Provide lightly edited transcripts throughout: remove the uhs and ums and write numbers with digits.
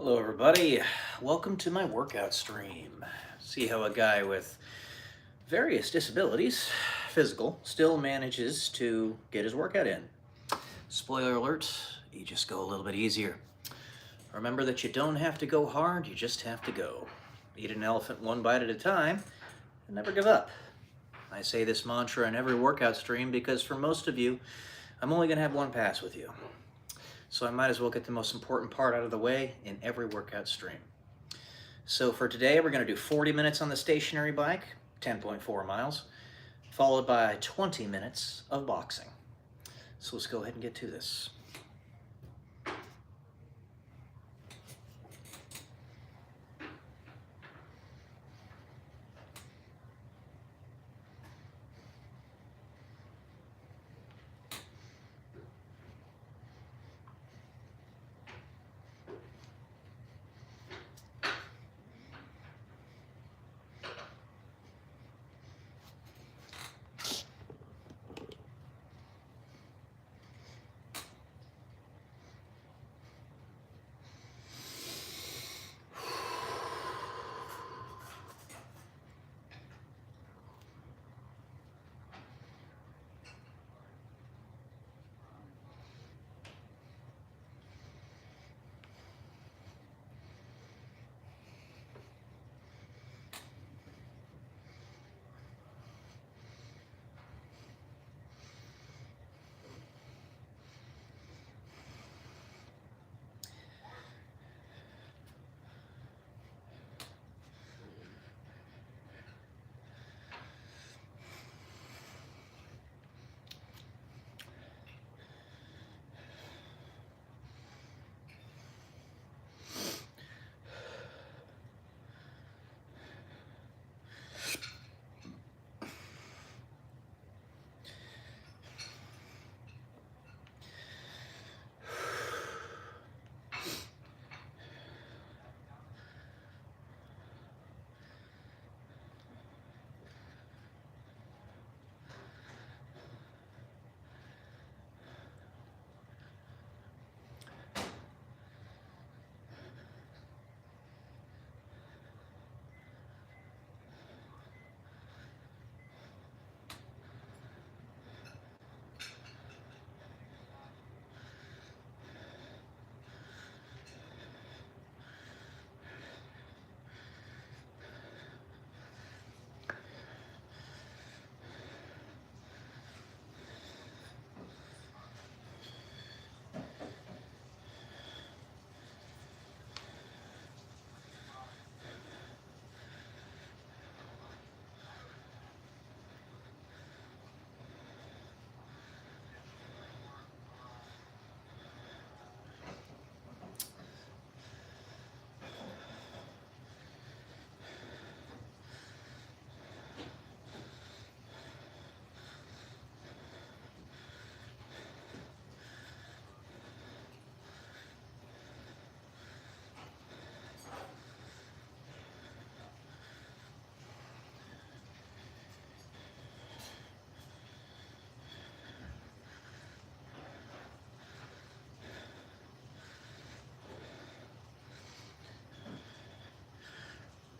Hello, everybody. Welcome to my workout stream. See how a guy with various disabilities, physical, still manages to get his workout in. Spoiler alert, you just go a little bit easier. Remember that you don't have to go hard, you just have to go. Eat an elephant one bite at a time and never give up. I say this mantra in every workout stream because for most of you, I'm only going to have one pass with you. So I might as well get the most important part out of the way in every workout stream. So for today, we're going to do 40 minutes on the stationary bike, 10.4 miles, followed by 20 minutes of boxing. So let's go ahead and get to this.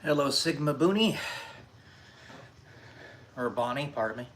Hello, Sigma Booney, or Bonnie, pardon me.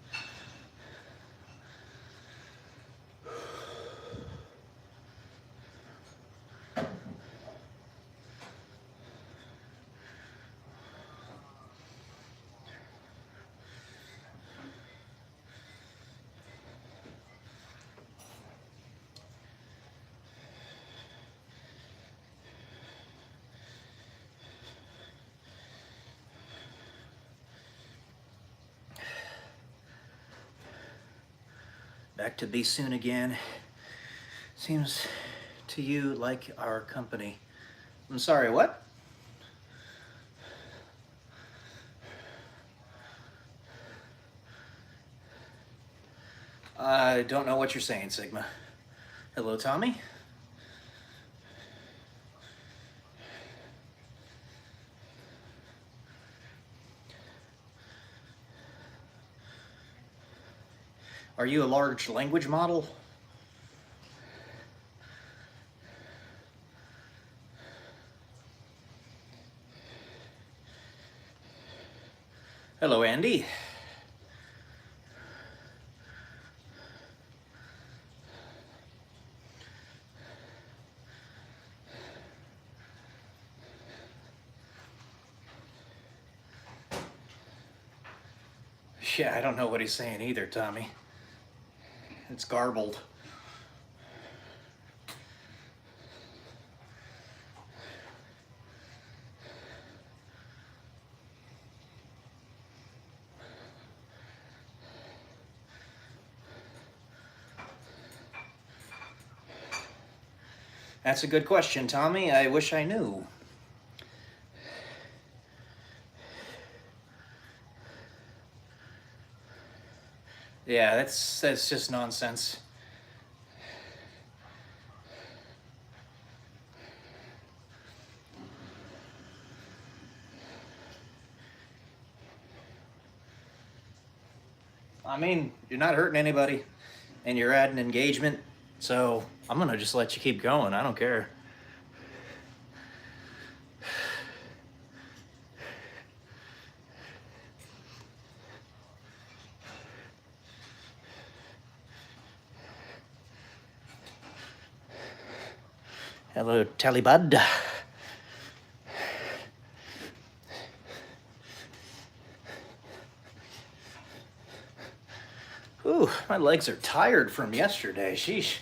Back to Be Soon Again. Seems to you like our company. I'm sorry, what? I don't know what you're saying, Sigma. Hello, Tommy? Are you a large language model? Hello, Andy. Yeah, I don't know what he's saying either, Tommy. It's garbled. That's a good question, Tommy. I wish I knew. Yeah, that's just nonsense. I mean, you're not hurting anybody, and you're at an engagement, so I'm gonna just let you keep going. I don't care. Hello, Tallybud. Ooh, my legs are tired from yesterday. Sheesh.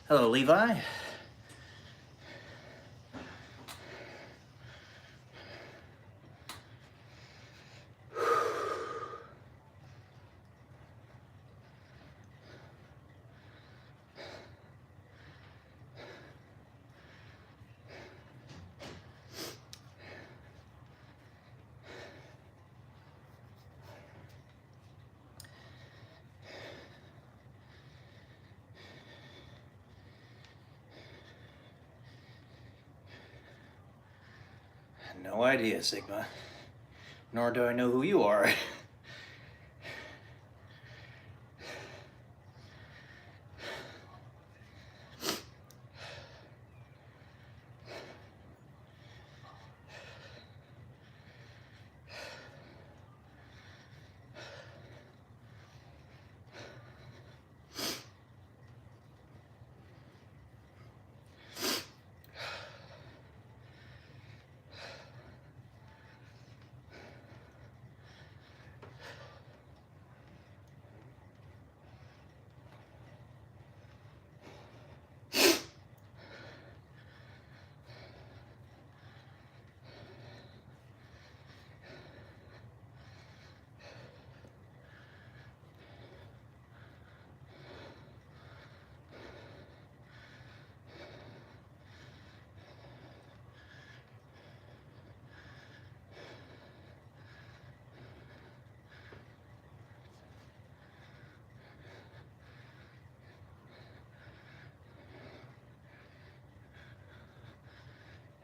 Hello, Levi. No idea, Sigma. Nor do I know who you are.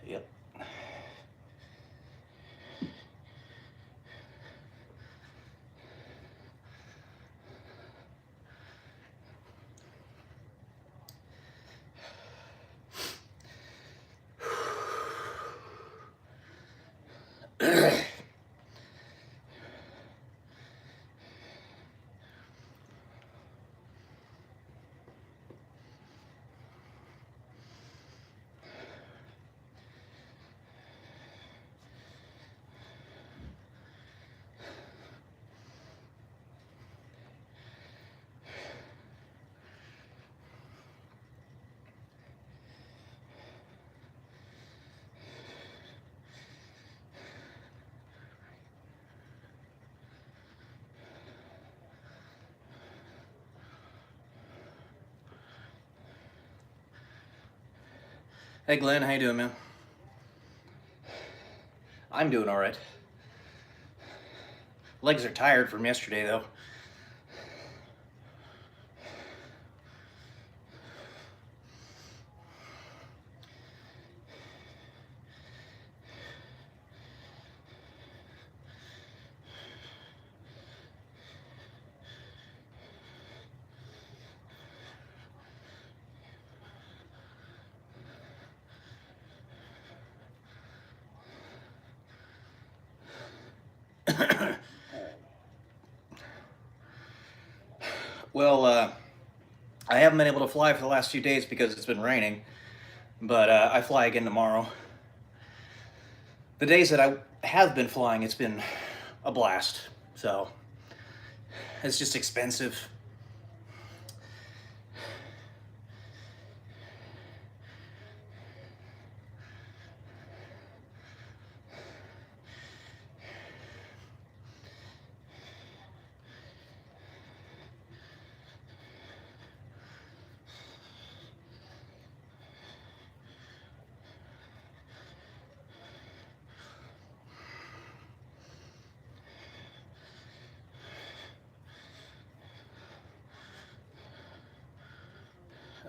Yep. Hey, Glenn, how you doing, man? I'm doing all right. Legs are tired from yesterday, though. Well, I haven't been able to fly for the last few days because it's been raining, but I fly again tomorrow. The days that I have been flying, it's been a blast. So it's just expensive.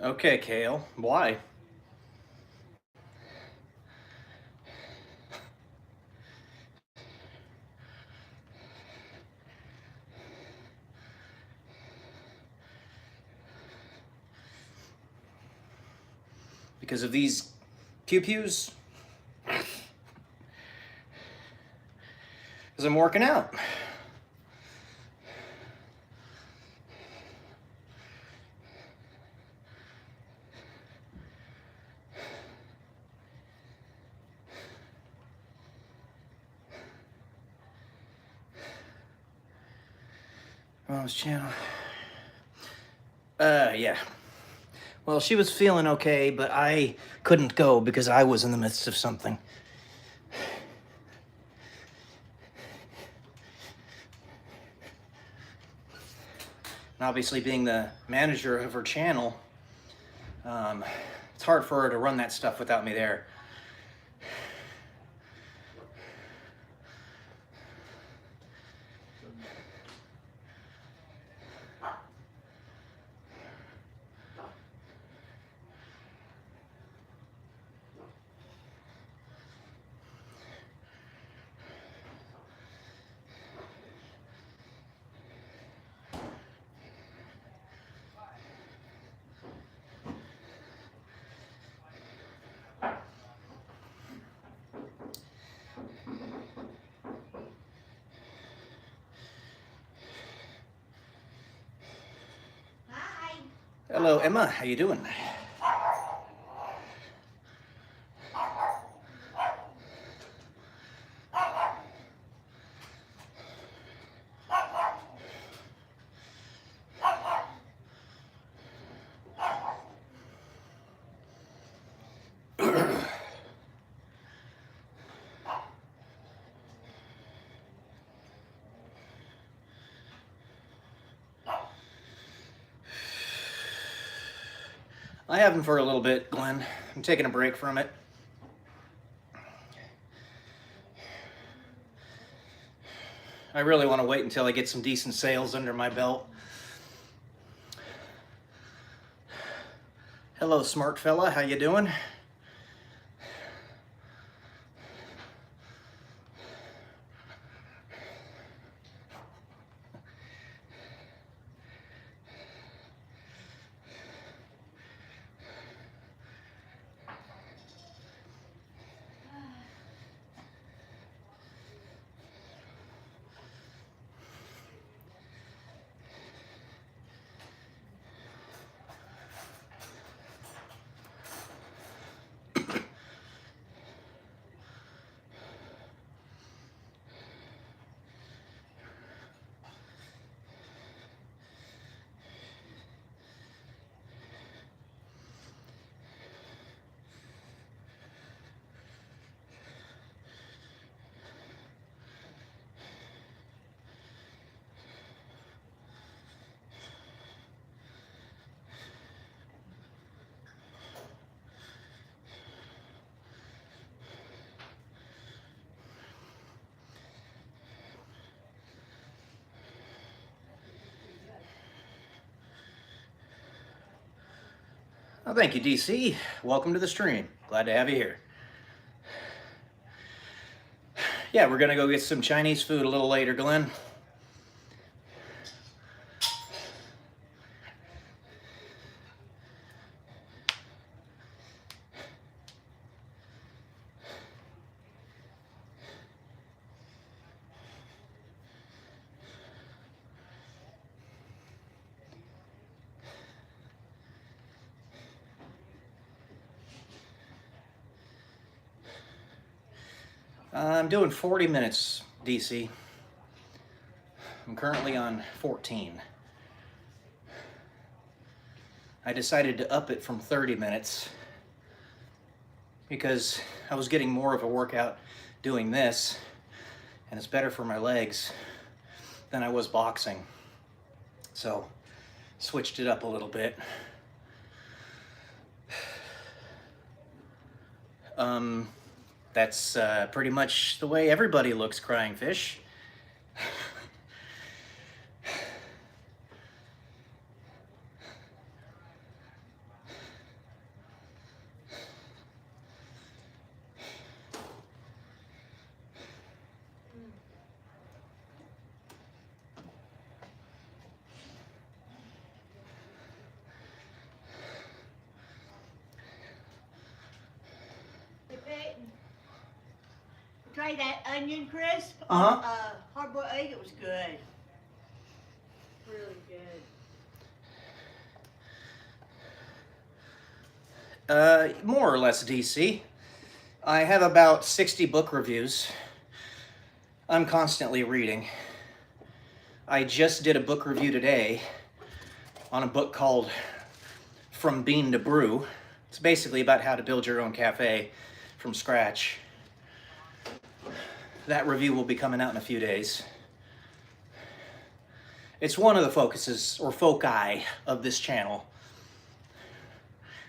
Okay, Kale, why? Because of these pew-pews? Because I'm working out. Mom's channel. Yeah. Well, she was feeling okay, but I couldn't go because I was in the midst of something. And obviously, being the manager of her channel, it's hard for her to run that stuff without me there. Hello, Emma. How you doing? I haven't for a little bit, Glenn. I'm taking a break from it. I really want to wait until I get some decent sales under my belt. Hello, smart fella. How you doing? Oh, thank you, DC. Welcome to the stream. Glad to have you here. Yeah, we're gonna go get some Chinese food a little later, Glenn. I'm doing 40 minutes, DC. I'm currently on 14. I decided to up it from 30 minutes because I was getting more of a workout doing this, and it's better for my legs than I was boxing. So, switched it up a little bit. That's pretty much the way everybody looks crying fish. Try that onion crisp. Hard-boiled egg. It was good. Really good. More or less, DC. I have about 60 book reviews. I'm constantly reading. I just did a book review today on a book called From Bean to Brew. It's basically about how to build your own cafe from scratch. That review will be coming out in a few days. It's one of the focuses, or foci, of this channel.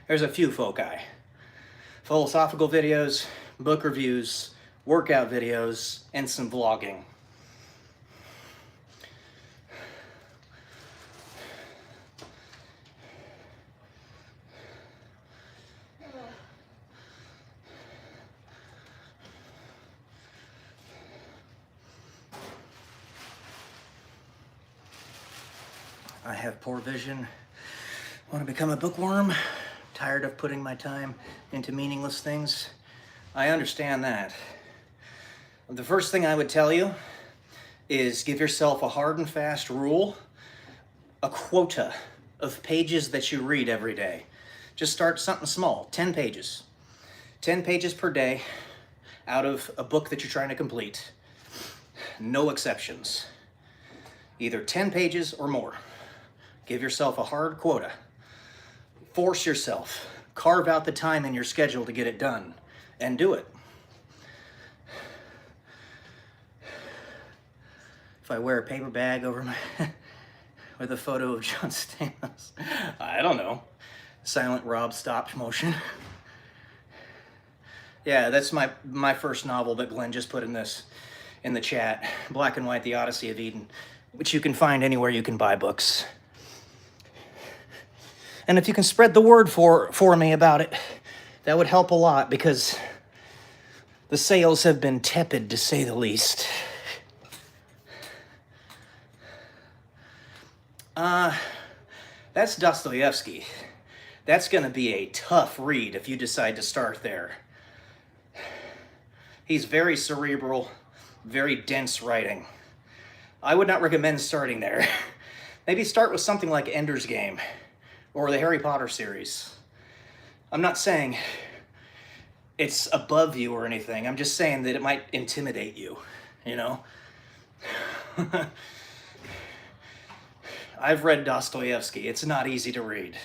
There's a few foci. Philosophical videos, book reviews, workout videos, and some vlogging. I have poor vision, want to become a bookworm, tired of putting my time into meaningless things. I understand that. The first thing I would tell you is give yourself a hard and fast rule, a quota of pages that you read every day. Just start something small, 10 pages. 10 pages per day out of a book that you're trying to complete. No exceptions. Either 10 pages or more. Give yourself a hard quota. Force yourself. Carve out the time in your schedule to get it done, and do it. If I wear a paper bag over my with a photo of John Stamos, I don't know. Silent Rob stop motion. Yeah, that's my first novel that Glenn just put in the chat. Black and White: The Odyssey of Eden, which you can find anywhere you can buy books. And if you can spread the word for me about it, that would help a lot, because the sales have been tepid, to say the least. That's Dostoevsky. That's going to be a tough read if you decide to start there. He's very cerebral, very dense writing. I would not recommend starting there. Maybe start with something like Ender's Game or the Harry Potter series. I'm not saying it's above you or anything. I'm just saying that it might intimidate you, you know? I've read Dostoevsky. It's not easy to read.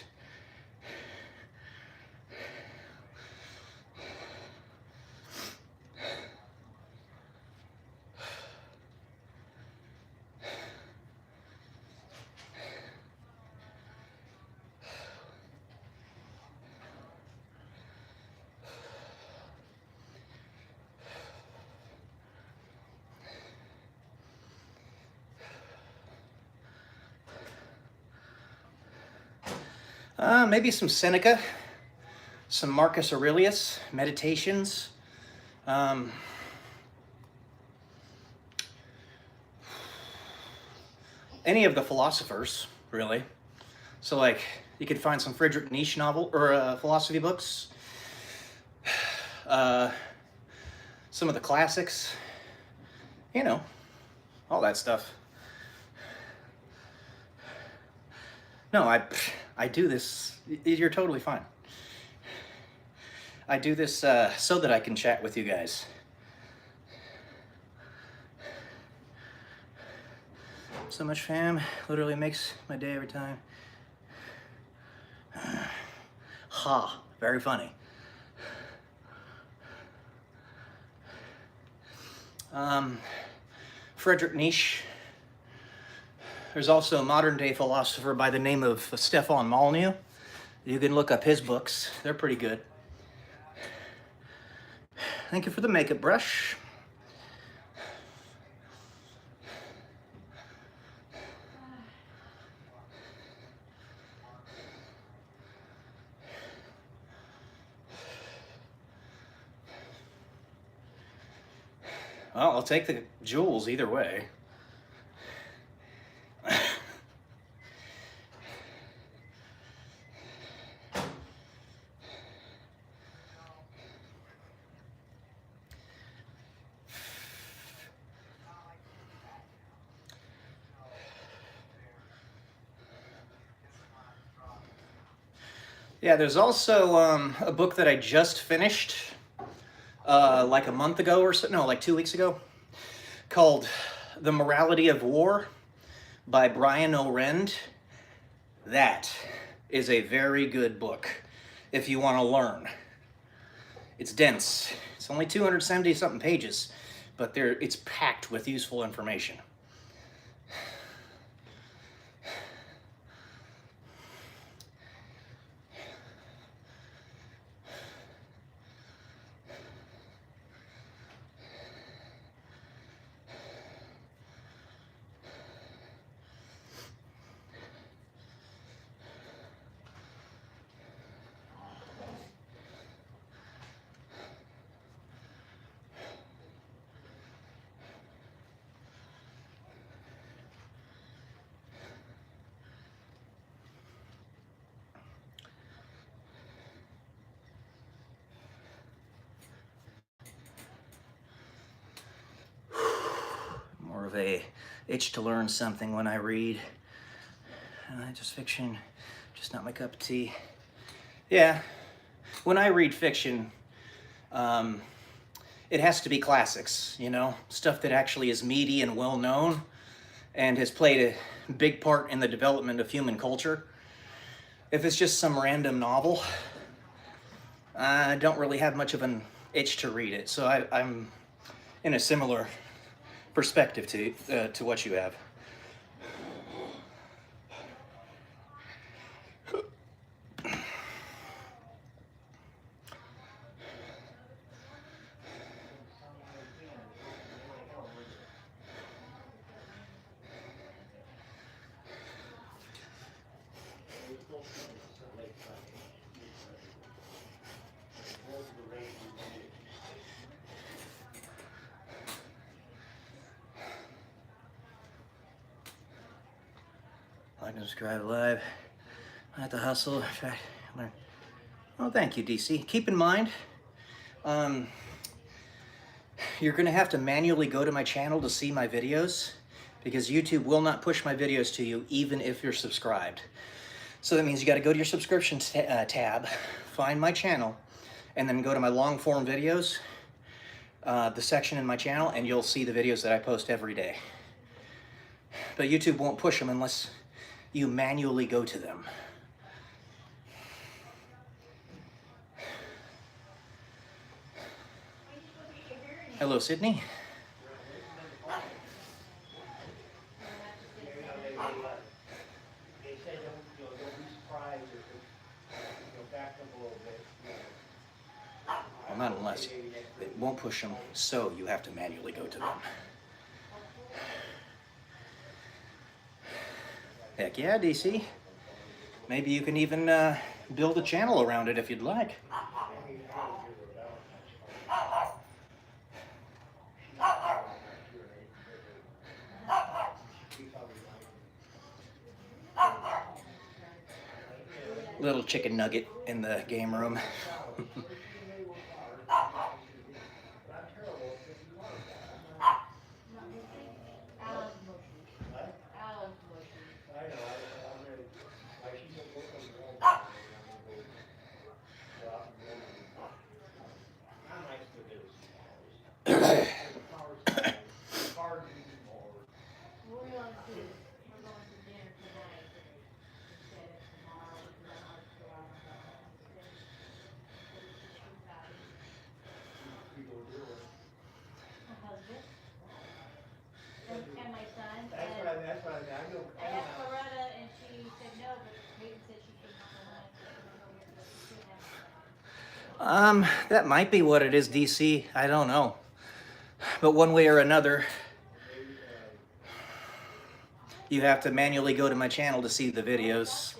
Maybe some Seneca, some Marcus Aurelius, Meditations. Any of the philosophers, really. So, like, you could find some Friedrich Nietzsche novel or philosophy books. Some of the classics. You know, all that stuff. No, I do this. You're totally fine. I do this so that I can chat with you guys. So much fam, literally makes my day every time. Ha, very funny. Friedrich Nietzsche. There's also a modern day philosopher by the name of Stefan Molyneux. You can look up his books. They're pretty good. Thank you for the makeup brush. Well, I'll take the jewels either way. Yeah, there's also a book that I just finished like a month ago or so, no, like 2 weeks ago, called The Morality of War by Brian O'Rend. That is a very good book if you want to learn. It's dense. It's only 270 something pages, but it's packed with useful information. More of a itch to learn something when I read. Just fiction, just not my cup of tea. Yeah, when I read fiction, it has to be classics, you know? Stuff that actually is meaty and well known and has played a big part in the development of human culture. If it's just some random novel, I don't really have much of an itch to read it. So I'm in a similar perspective to what you have. Like and subscribe live. I have to hustle. Try learn. Oh, thank you, DC. Keep in mind, you're going to have to manually go to my channel to see my videos because YouTube will not push my videos to you even if you're subscribed. So that means you got to go to your subscription tab, find my channel, and then go to my long form videos, the section in my channel, and you'll see the videos that I post every day. But YouTube won't push them unless you manually go to them. Hello, Sydney. Well, not unless. It won't push them, so you have to manually go to them. Heck yeah, DC. Maybe you can even build a channel around it if you'd like. Little chicken nugget in the game room. That might be what it is, DC. I don't know. But one way or another, you have to manually go to my channel to see the videos.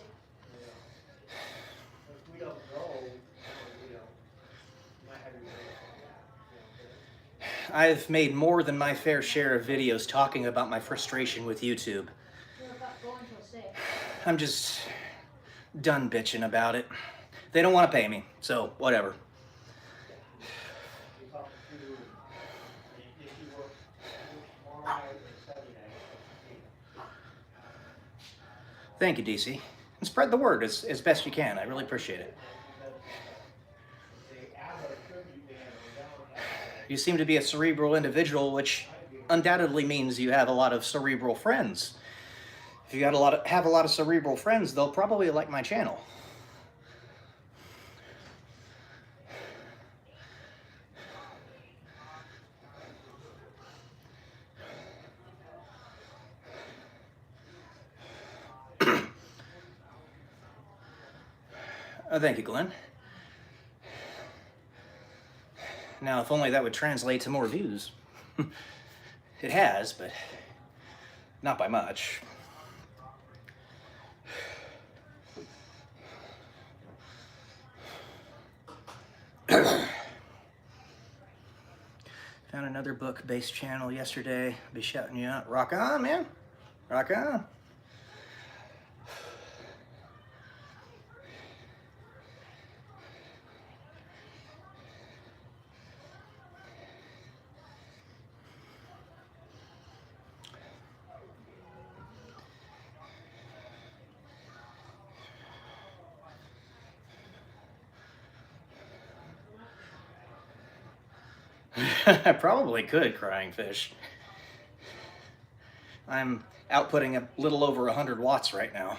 I've made more than my fair share of videos talking about my frustration with YouTube. I'm just done bitching about it. They don't want to pay me, so whatever. Thank you, DC. And spread the word as best you can. I really appreciate it. You seem to be a cerebral individual, which undoubtedly means you have a lot of cerebral friends. If you have a lot of cerebral friends, they'll probably like my channel. Thank you, Glenn. Now, if only that would translate to more views. It has, but not by much. Found another book-based channel yesterday. Be shouting you out. Rock on, man. Rock on. I probably could, Crying Fish. I'm outputting a little over 100 watts right now.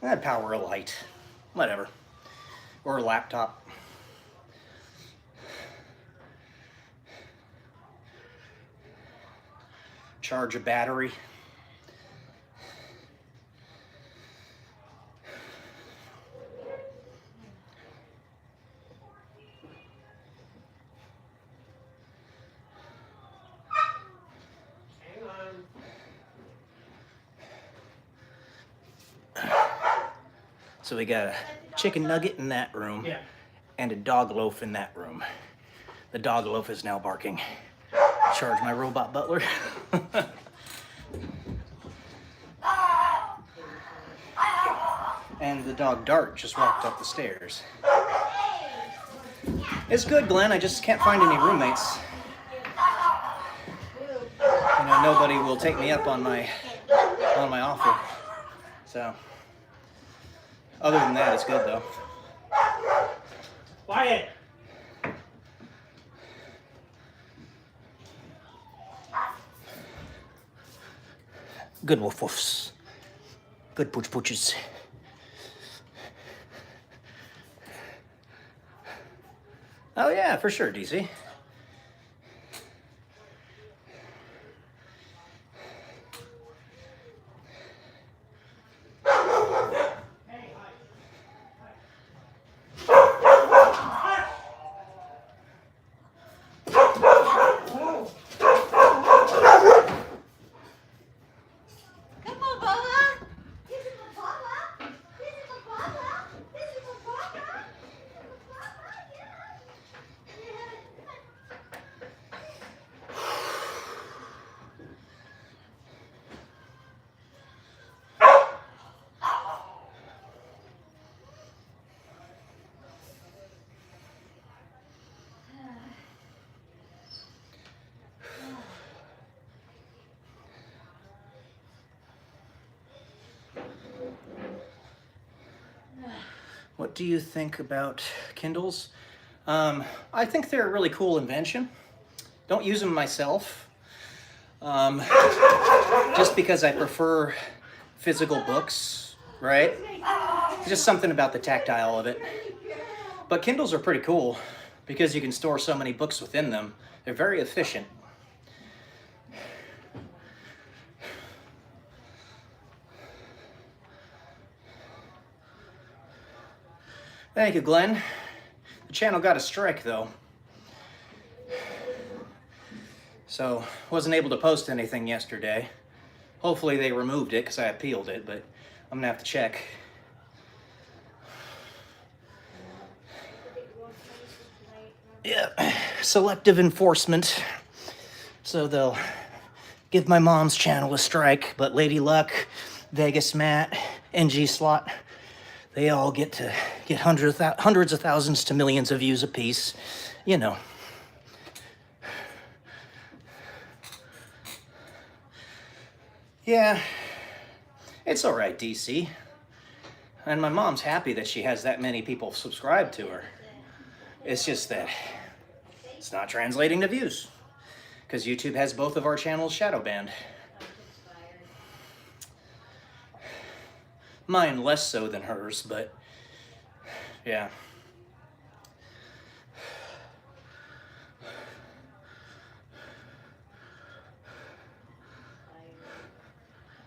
I'd power a light. Whatever. Or a laptop. Charge a battery. So we got a chicken nugget in that room, and a dog loaf in that room. The dog loaf is now barking. Charge my robot butler. And the dog Dart just walked up the stairs. It's good, Glenn. I just can't find any roommates. You know, nobody will take me up on my offer. So, other than that, it's good though. Quiet. Good woof woofs. Good pooch pooches. Oh yeah, for sure, DC. What do you think about Kindles? I think they're a really cool invention. Don't use them myself. Just because I prefer physical books, right? Just something about the tactile of it. But Kindles are pretty cool because you can store so many books within them. They're very efficient. Thank you, Glenn. The channel got a strike though, so wasn't able to post anything yesterday. Hopefully they removed it because I appealed it, but I'm gonna have to check. Yeah, selective enforcement. So they'll give my mom's channel a strike, but Lady Luck, Vegas Matt, NG Slot, they all get to get hundreds of thousands to millions of views apiece. You know. Yeah, it's all right, DC. And my mom's happy that she has that many people subscribe to her. It's just that it's not translating to views because YouTube has both of our channels shadow banned. Mine less so than hers, but yeah.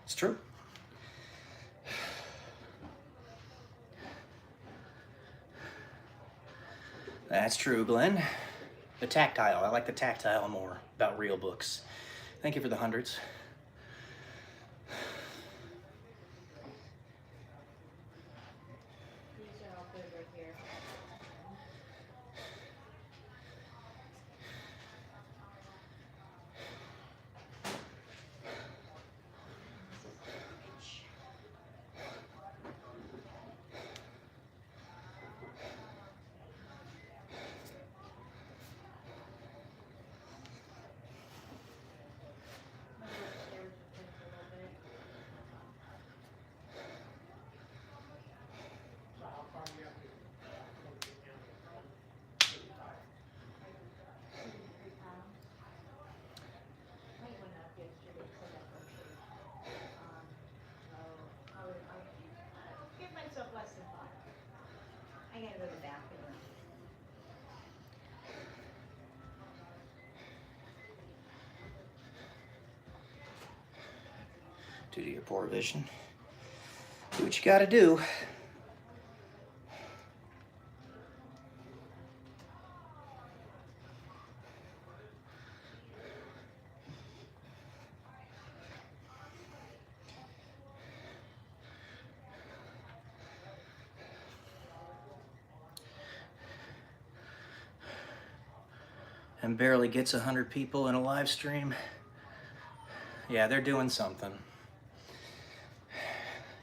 It's true. That's true, Glenn. The tactile. I like the tactile more about real books. Thank you for the hundreds. These are all good right here. Give myself less than 5. I gotta go to the bathroom. Due to your poor vision. Do what you gotta do. And barely gets 100 people in a live stream. Yeah, they're doing something.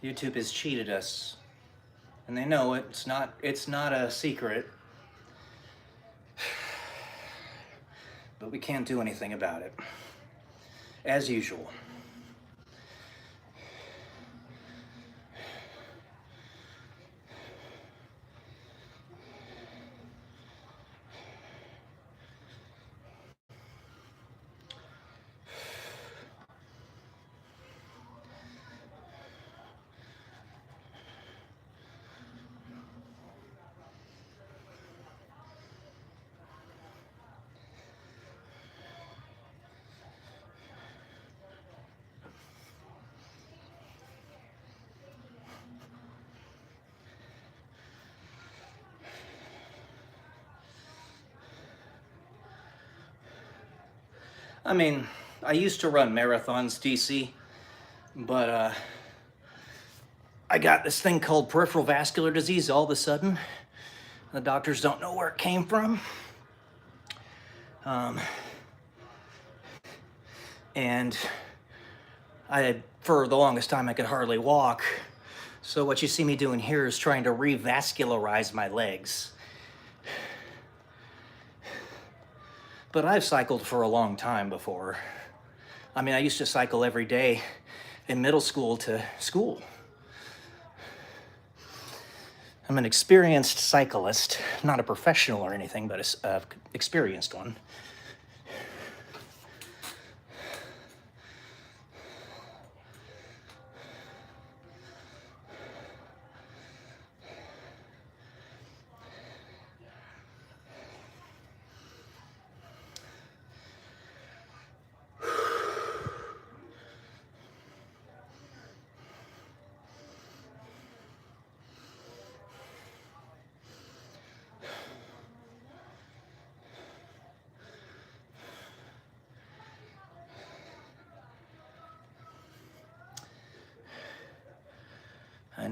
YouTube has cheated us. And they know it. It's not a secret. But we can't do anything about it. As usual. I mean, I used to run marathons, DC, but I got this thing called peripheral vascular disease all of a sudden. The doctors don't know where it came from. And for the longest time, I could hardly walk. So what you see me doing here is trying to revascularize my legs. But I've cycled for a long time before. I mean, I used to cycle every day in middle school to school. I'm an experienced cyclist, not a professional or anything, but an experienced one.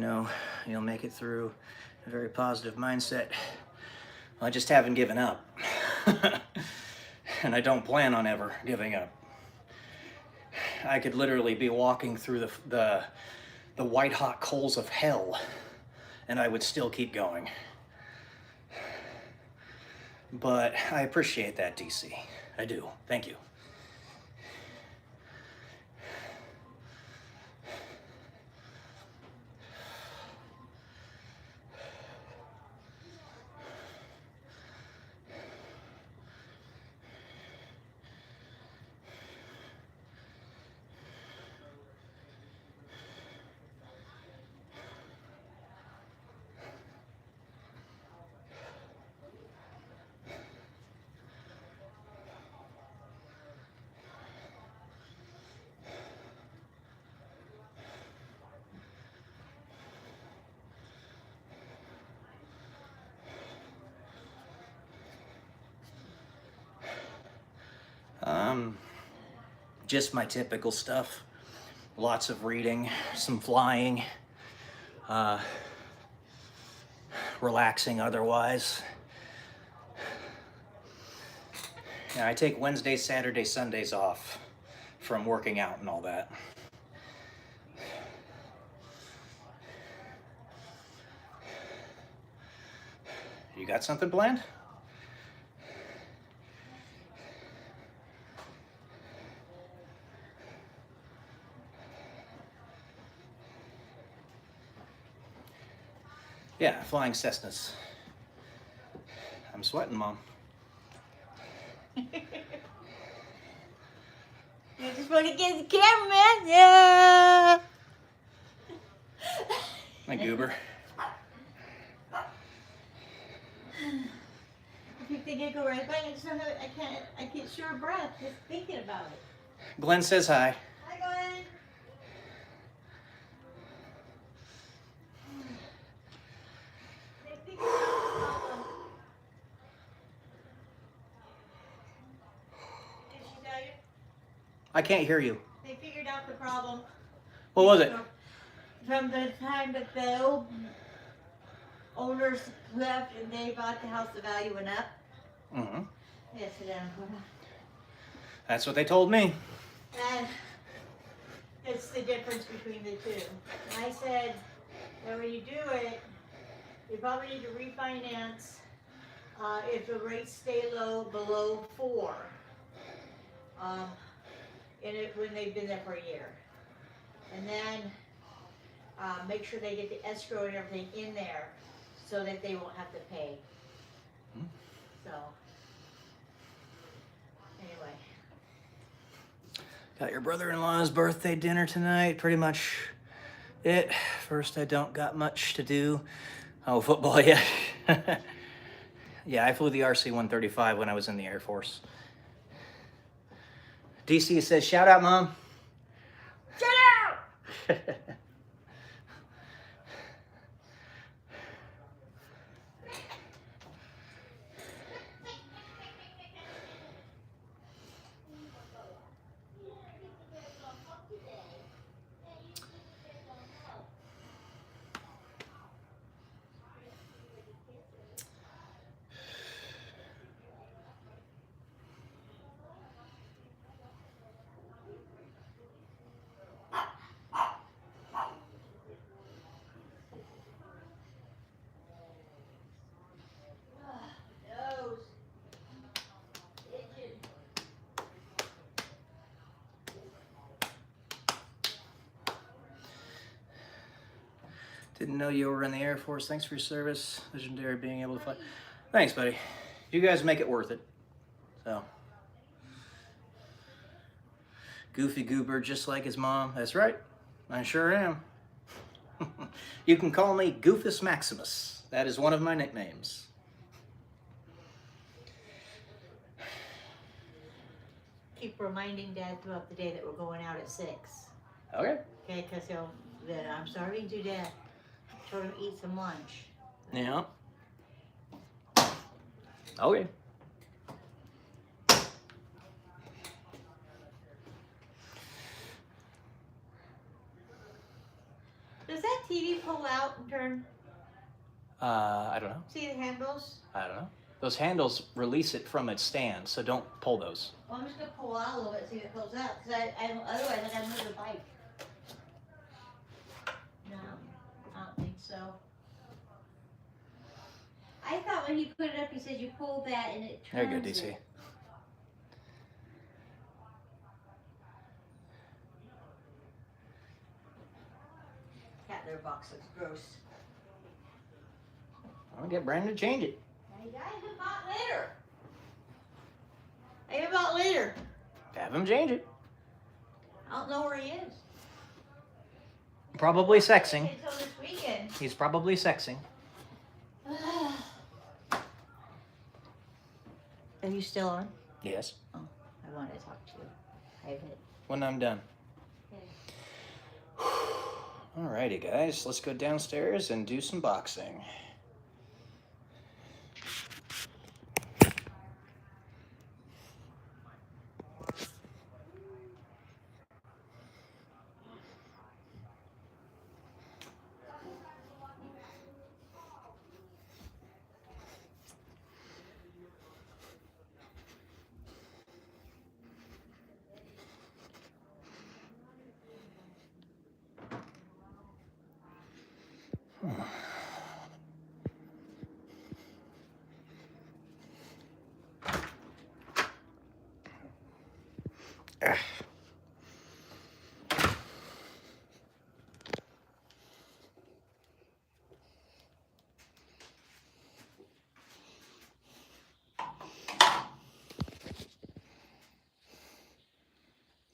know you'll make it through a very positive mindset. Well, I just haven't given up. And I don't plan on ever giving up. I could literally be walking through the white hot coals of hell, and I would still keep going. But I appreciate that, DC. I do. Thank you. Just my typical stuff. Lots of reading, some flying, relaxing otherwise. Yeah, I take Wednesdays, Saturdays, Sundays off from working out and all that. You got something planned? Yeah, flying Cessnas. I'm sweating, Mom. You just want to get the cameraman? Yeah. My goober. I keep thinking go right by and I can't short breath just thinking about it. Glenn says hi. Hi, Glenn. They figured out the problem. Did she tell you? I can't hear you. They figured out the problem. What was it? From the time that the old owners left and they bought the house, the value went up. Mm-hmm. Yes, it did. That's what they told me. And it's the difference between the two. And I said that when you do it, you probably need to refinance if the rates stay low, below 4. When they've been there for a year. And then make sure they get the escrow and everything in there so that they won't have to pay. So, anyway. Got your brother-in-law's birthday dinner tonight. Pretty much it. First, I don't got much to do. Oh, football, yeah. Yeah, I flew the RC-135 when I was in the Air Force. DC says, shout out, Mom. Shut out! Didn't know you were in the Air Force. Thanks for your service. Legendary being able to fly. Thanks, buddy. You guys make it worth it. So. Goofy goober just like his mom. That's right. I sure am. You can call me Goofus Maximus. That is one of my nicknames. Keep reminding Dad throughout the day that we're going out at 6. Okay. Okay, because I'm starving to death. Told him to eat some lunch. Yeah. Okay. Does that TV pull out and turn? I don't know. See the handles? I don't know. Those handles release it from its stand, so don't pull those. Well, I'm just gonna pull out a little bit, see if it pulls out, because otherwise I gotta move the bike. No, I don't think so. I thought when you put it up, you said you pulled that and it There turns you go, DC. it. Cat litter box looks gross. I'll get Brandon to change it. I even bought litter. I even bought litter. Have him change it. I don't know where he is. Probably sexing. Until this weekend. He's probably sexing. Are you still on? Yes. I wanted to talk to you. Private. When I'm done. Alrighty, guys. Let's go downstairs and do some boxing.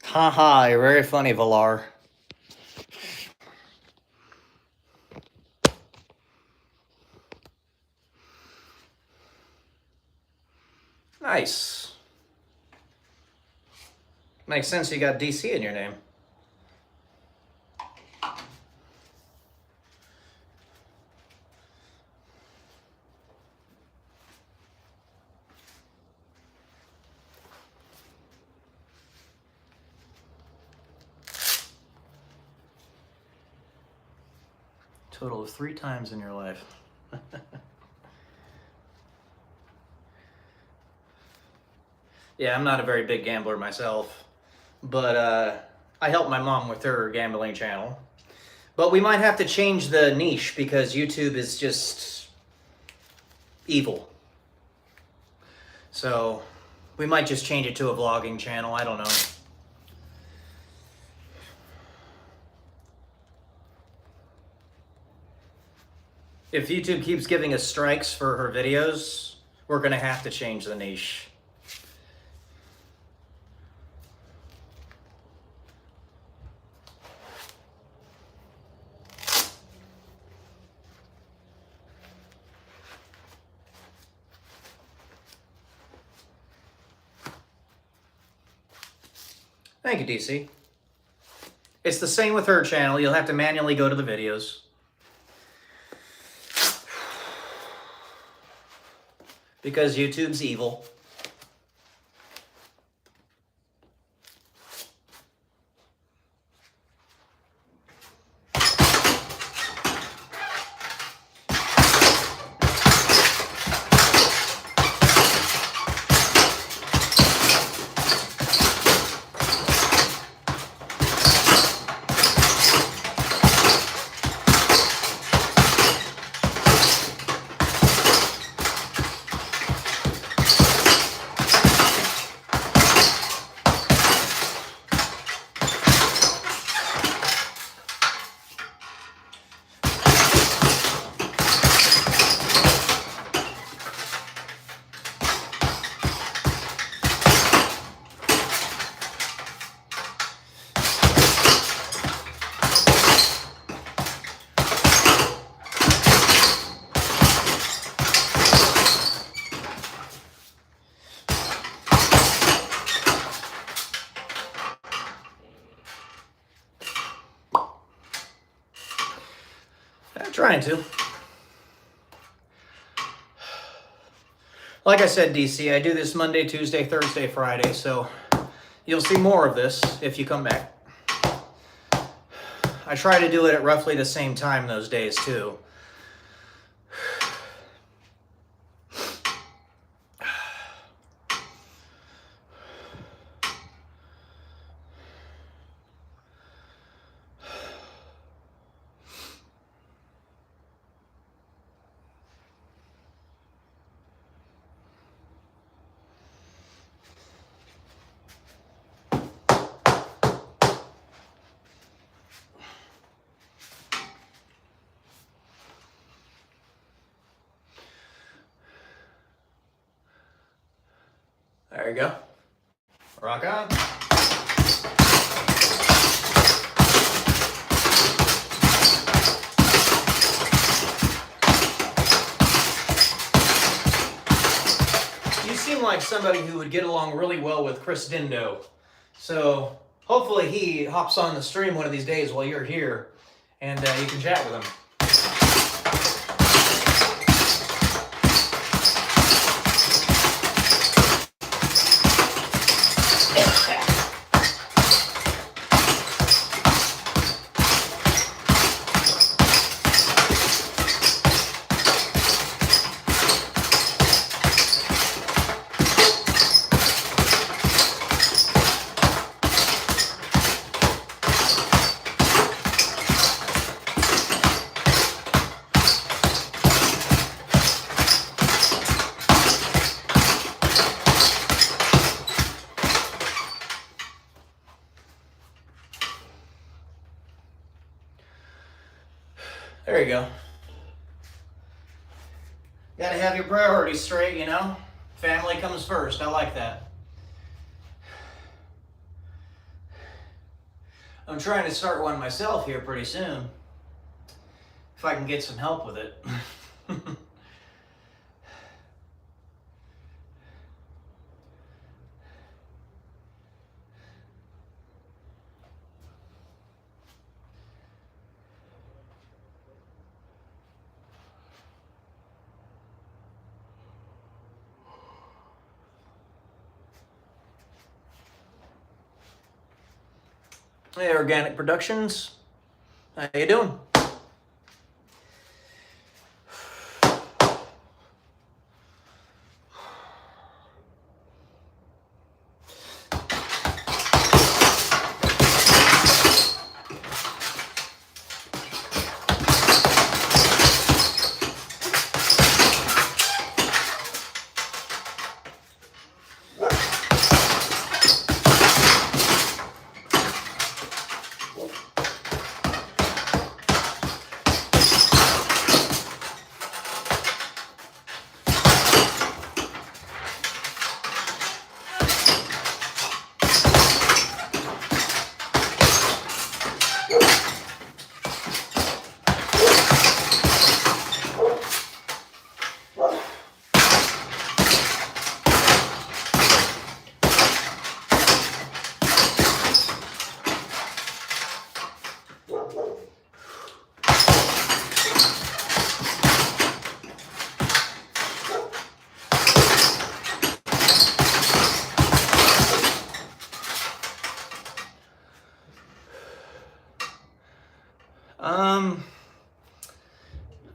Haha, you're very funny, Valar. Nice. Makes sense you got DC in your name. Total of 3 times in your life. Yeah, I'm not a very big gambler myself, but I help my mom with her gambling channel. But we might have to change the niche because YouTube is just evil. So we might just change it to a vlogging channel. I don't know. If YouTube keeps giving us strikes for her videos, we're going to have to change the niche. Thank you, DC. It's the same with her channel. You'll have to manually go to the videos. Because YouTube's evil. I'm trying to. Like I said, DC, I do this Monday, Tuesday, Thursday, Friday, so you'll see more of this if you come back. I try to do it at roughly the same time those days too. There you go. Rock on. You seem like somebody who would get along really well with Chris Dindo. So hopefully he hops on the stream one of these days while you're here and you can chat with him. There you go. Gotta have your priorities straight, you know? Family comes first. I like that. I'm trying to start one myself here pretty soon. If I can get some help with it. Hey, Organic Productions. How you doing?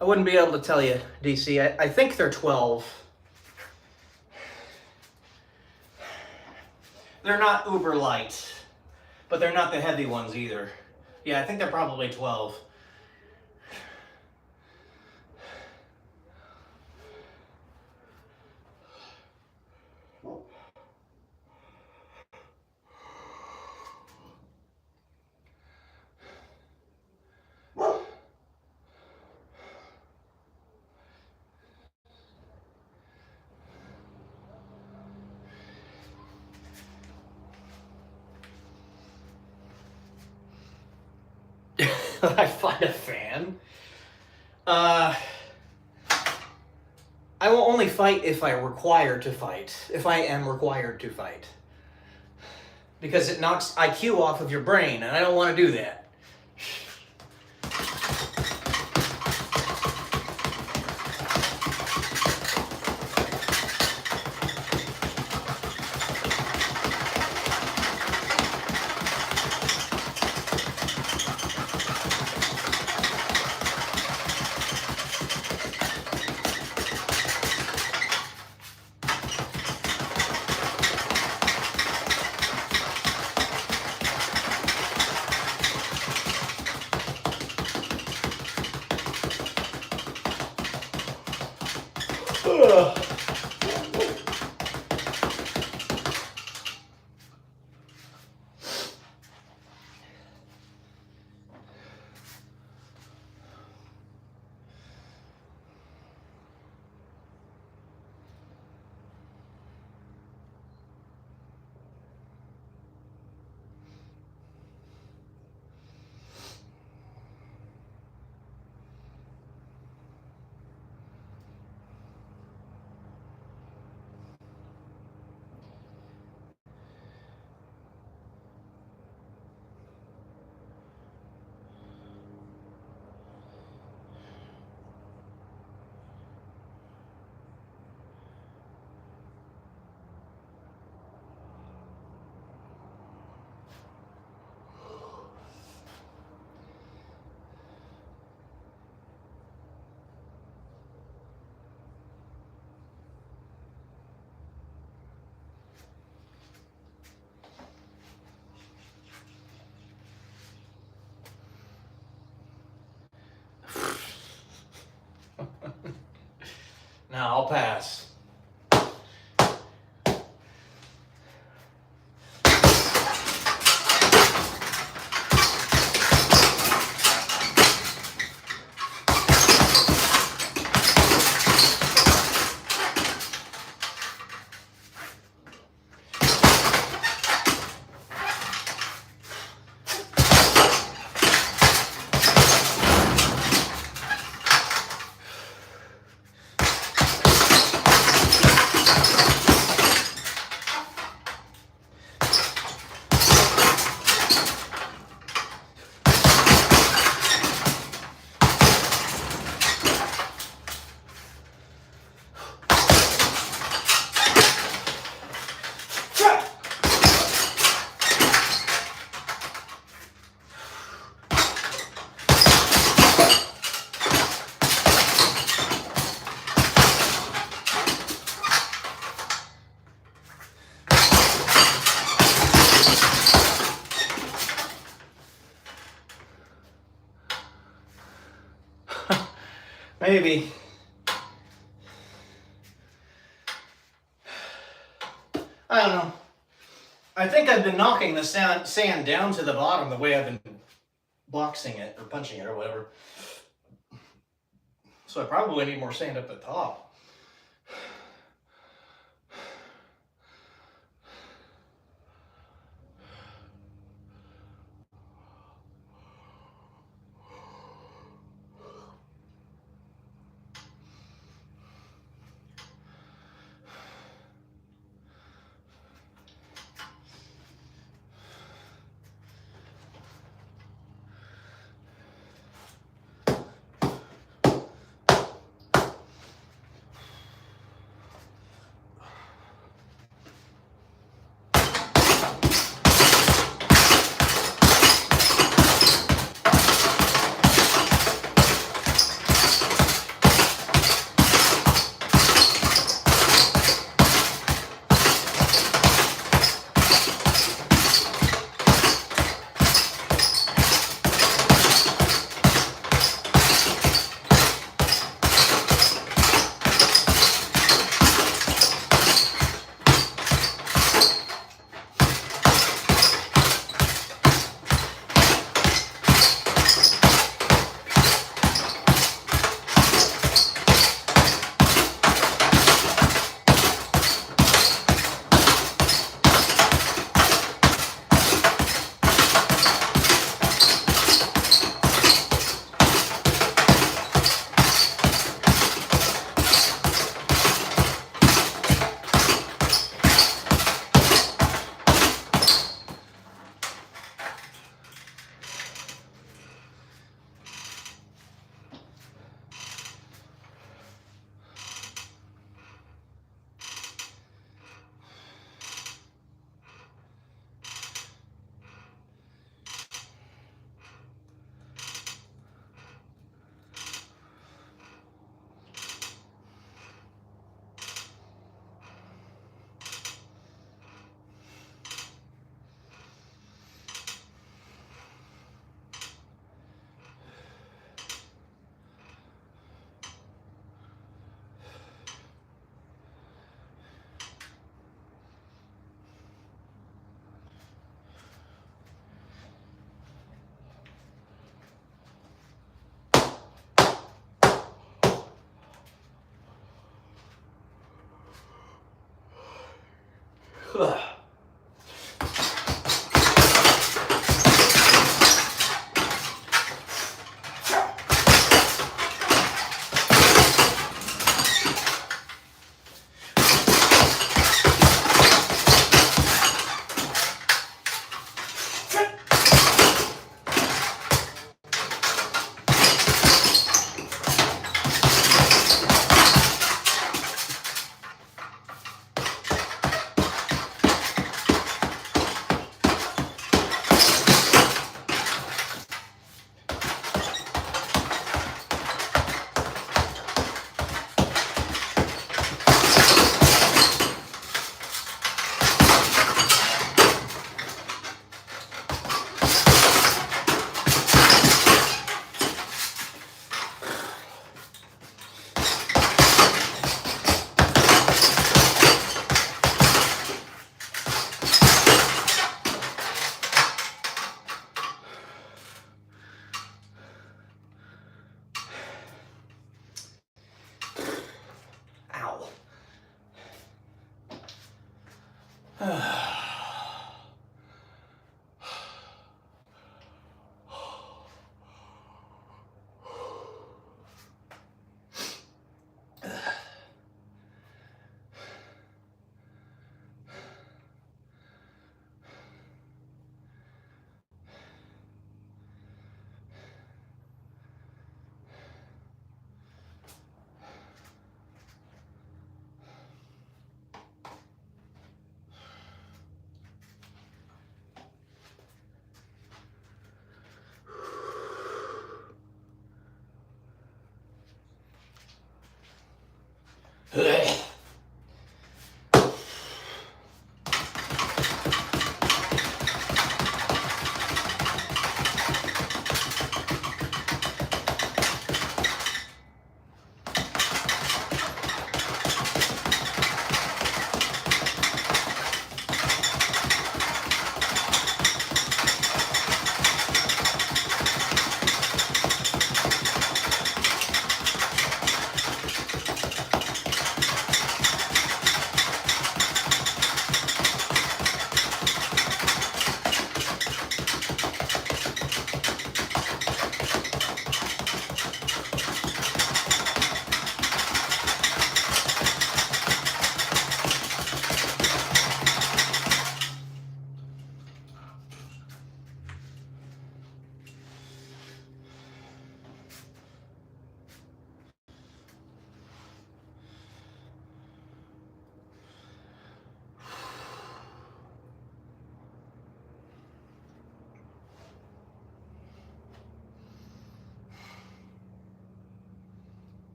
I wouldn't be able to tell you, DC. I think they're 12. They're not uber light, but they're not the heavy ones either. Yeah, I think they're probably 12. I find a fan. I will only fight if I'm required to fight. If I am required to fight. Because it knocks IQ off of your brain, and I don't want to do that. Now I'll pass. Maybe. I don't know. I think I've been knocking the sand down to the bottom the way I've been boxing it or punching it or whatever. So I probably need more sand up the top.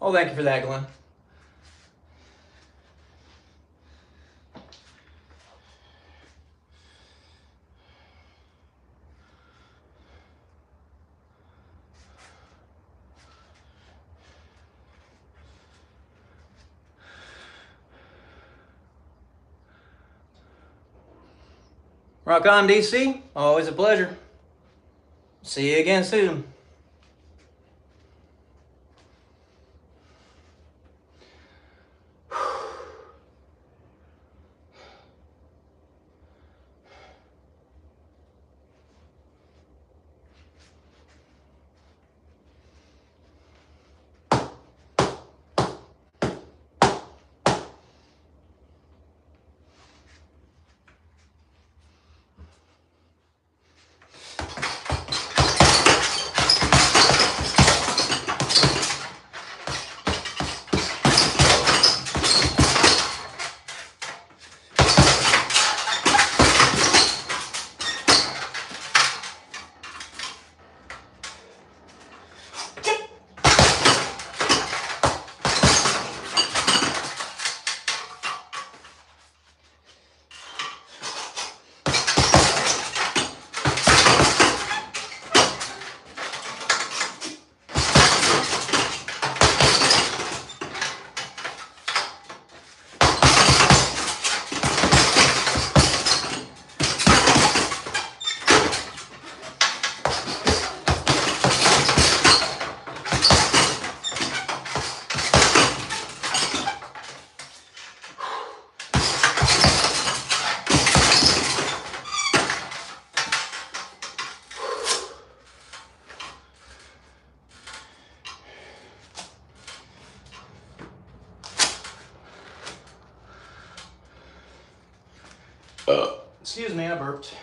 Oh, thank you for that, Glenn. Rock on, DC. Always a pleasure. See you again soon. Excuse me, I burped.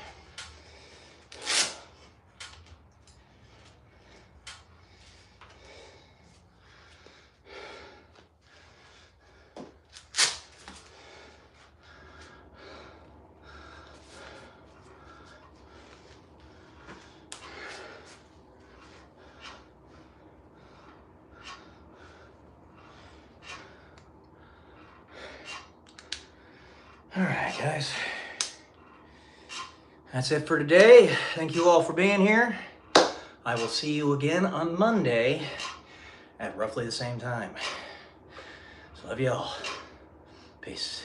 All right, guys. That's it for today. Thank you all for being here. I will see you again on Monday at roughly the same time. So love you all. Peace.